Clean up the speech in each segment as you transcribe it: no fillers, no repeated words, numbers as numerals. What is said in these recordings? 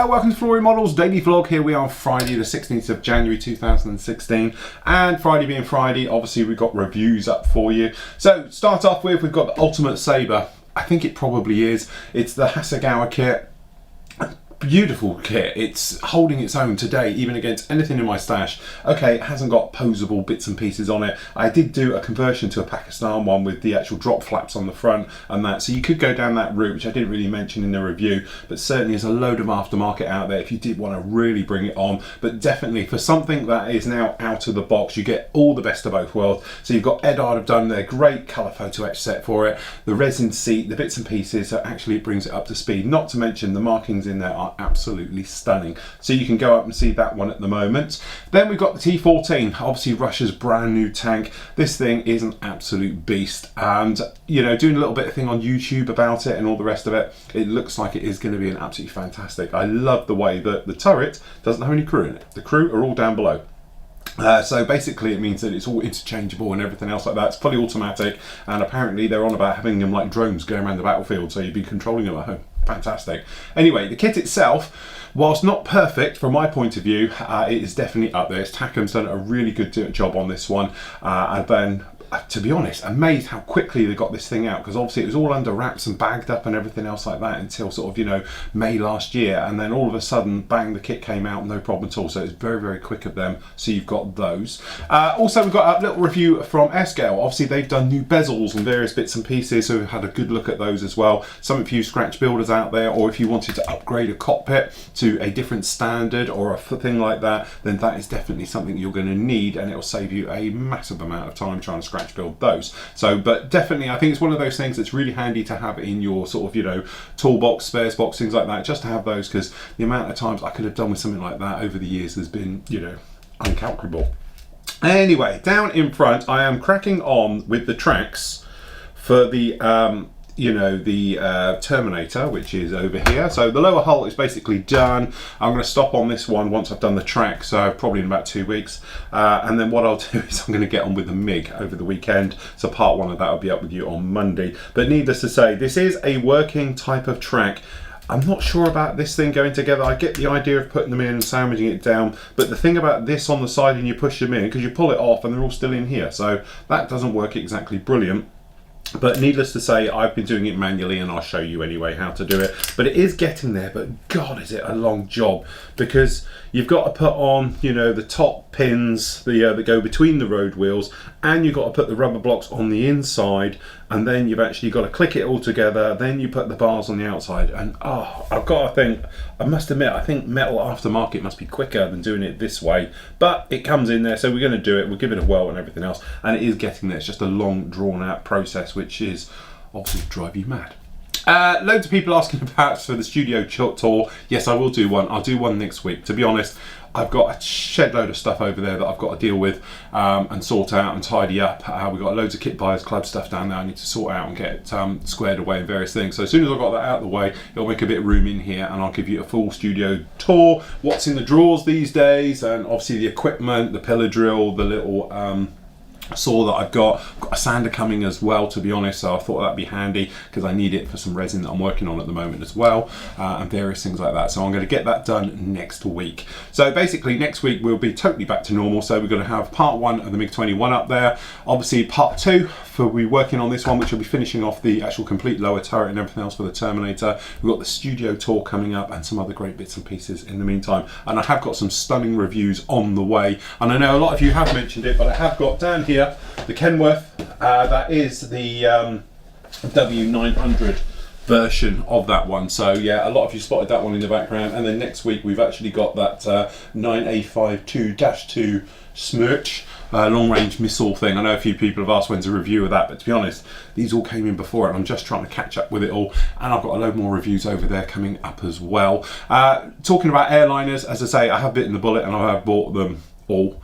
welcome to Flory Models Daily Vlog. Here we are on Friday the 16th of January 2016, and Friday being Friday, obviously we've got reviews up for you. So start off with, we've got the Ultimate Sabre. I think it probably is. It's the Hasegawa kit. Beautiful kit. It's holding its own today, even against anything in my stash. Okay, it hasn't got posable bits and pieces on it. I did do a conversion to a Pakistan one with the actual drop flaps on the front and that, so you could go down that route, which I didn't really mention in the review, but certainly there's a load of aftermarket out there if you did want to really bring it on. But definitely for something that is now out of the box, you get all the best of both worlds. So you've got Edard have done their great colour photo etch set for it, the resin seat, the bits and pieces, so actually it brings it up to speed. Not to mention the markings in there are absolutely stunning, so you can go up and see that one at the moment. Then we've got the T14, obviously Russia's brand new tank. This thing is an absolute beast, and you know, doing a little bit of thing on YouTube about it and all the rest of it, it looks like it is going to be an absolutely fantastic. I love the way that the turret doesn't have any crew in it. The crew are all down below. So basically it means that it's all interchangeable and everything else like that. It's fully automatic, and apparently they're on about having them like drones going around the battlefield, so you'd be controlling them at home. Fantastic. Anyway, the kit itself, whilst not perfect from my point of view, it is definitely up there. Takum's done a really good job on this one, and then to be honest, amazed how quickly they got this thing out, because obviously it was all under wraps and bagged up and everything else like that until sort of, you know, May last year, and then all of a sudden bang, the kit came out, no problem at all. So it's very, very quick of them. So you've got those. Also we've got a little review from S-Scale. Obviously they've done new bezels and various bits and pieces, so we've had a good look at those as well. Some of you scratch builders out there, or if you wanted to upgrade a cockpit to a different standard or a thing like that, then that is definitely something you're going to need, and it will save you a massive amount of time trying to scratch build those. So, but definitely I think it's one of those things that's really handy to have in your sort of, you know, toolbox, spares box, things like that, just to have those, because the amount of times I could have done with something like that over the years has been, you know, uncalculable. Anyway, down in front I am cracking on with the tracks for the you know, the Terminator, which is over here. So the lower hull is basically done. I'm going to stop on this one once I've done the track, so probably in about 2 weeks, and then what I'll do is I'm going to get on with the MiG over the weekend, so part one of that will be up with you on Monday. But needless to say, this is a working type of track. I'm not sure about this thing going together. I get the idea of putting them in and sandwiching it down, but the thing about this on the side and you push them in, because you pull it off and they're all still in here, so that doesn't work exactly brilliant. But needless to say, I've been doing it manually, and I'll show you anyway how to do it. But it is getting there, but God, is it a long job, because you've got to put on, you know, the top pins that go between the road wheels, and you've got to put the rubber blocks on the inside, and then you've actually got to click it all together, then you put the bars on the outside, and oh, I've got to think, I must admit, I think metal aftermarket must be quicker than doing it this way, but it comes in there, so we're going to do it, we'll give it a whirl and everything else, and it is getting there. It's just a long, drawn out process, which is obviously drive you mad. Loads of people asking about for the studio tour. Yes, I will do one. I'll do one next week. To be honest, I've got a shed load of stuff over there that I've got to deal with and sort out and tidy up. We've got loads of kit buyers club stuff down there I need to sort out and get squared away and various things. So as soon as I've got that out of the way, it'll make a bit of room in here, and I'll give you a full studio tour, what's in the drawers these days, and obviously the equipment, the pillar drill, the little saw that I've got a sander coming as well, to be honest, so I thought that'd be handy because I need it for some resin that I'm working on at the moment as well, and various things like that. So I'm going to get that done next week. So basically next week we'll be totally back to normal, so we're going to have part one of the MiG-21 up there, obviously part two for we working on this one, which will be finishing off the actual complete lower turret and everything else for the Terminator. We've got the studio tour coming up and some other great bits and pieces in the meantime, and I have got some stunning reviews on the way, and I know a lot of you have mentioned it, but I have got down here the Kenworth, that is the W900 version of that one. So yeah, a lot of you spotted that one in the background, and then next week we've actually got that 9A52-2 Smirch long range missile thing. I know a few people have asked when's a review of that, but to be honest, these all came in before, and I'm just trying to catch up with it all, and I've got a load more reviews over there coming up as well. Talking about airliners, as I say, I have bitten the bullet and I have bought them all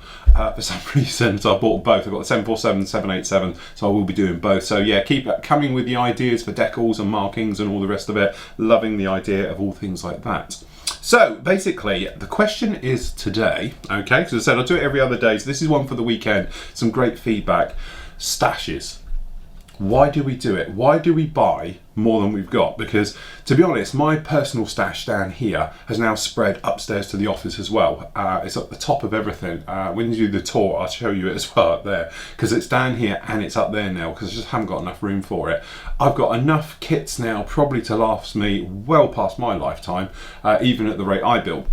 for some reason, so I bought both. I've got the 747, 787, so I will be doing both. So yeah, keep coming with the ideas for decals and markings and all the rest of it. Loving the idea of all things like that. So basically the question is today, okay, because I said I'll do it every other day, so this is one for the weekend. Some great feedback. Stashes. Why do we do it? Why do we buy more than we've got? Because to be honest, my personal stash down here has now spread upstairs to the office as well. It's at the top of everything. When you do the tour, I'll show you it as well up there, because it's down here and it's up there now because I just haven't got enough room for it. I've got enough kits now probably to last me well past my lifetime, even at the rate I build.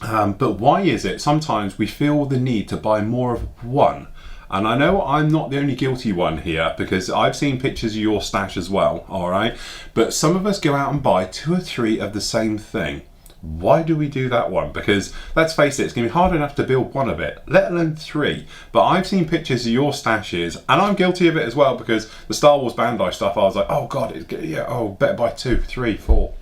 But why is it sometimes we feel the need to buy more of one? And I know I'm not the only guilty one here, because I've seen pictures of your stash as well, all right? But some of us go out and buy 2 or 3 of the same thing. Why do we do that one? Because let's face it, it's going to be hard enough to build 1 of it, let alone 3. But I've seen pictures of your stashes, and I'm guilty of it as well, because the Star Wars Bandai stuff, I was like, oh God, better buy 2, 3, 4.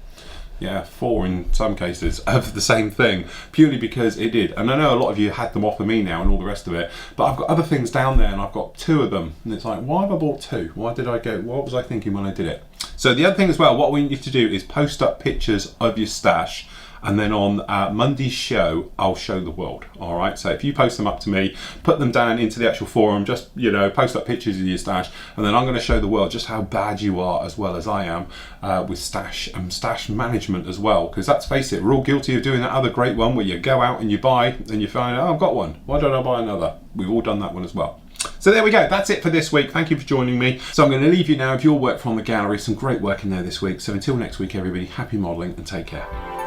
Yeah, 4 in some cases of the same thing, purely because it did. And I know a lot of you had them off of me now and all the rest of it, but I've got other things down there and I've got 2 of them. And it's like, why have I bought 2? Why did I go? What was I thinking when I did it? So the other thing as well, what we need to do is post up pictures of your stash. And then on Monday's show, I'll show the world. All right. So if you post them up to me, put them down into the actual forum, just, you know, post up pictures of your stash, and then I'm going to show the world just how bad you are, as well as I am, with stash and stash management as well. Because let's face it, we're all guilty of doing that other great one where you go out and you buy and you find, oh, I've got one. Why don't I buy another? We've all done that one as well. So there we go, that's it for this week. Thank you for joining me. So I'm going to leave you now with your work from the gallery. Some great work in there this week. So until next week, everybody, happy modelling and take care.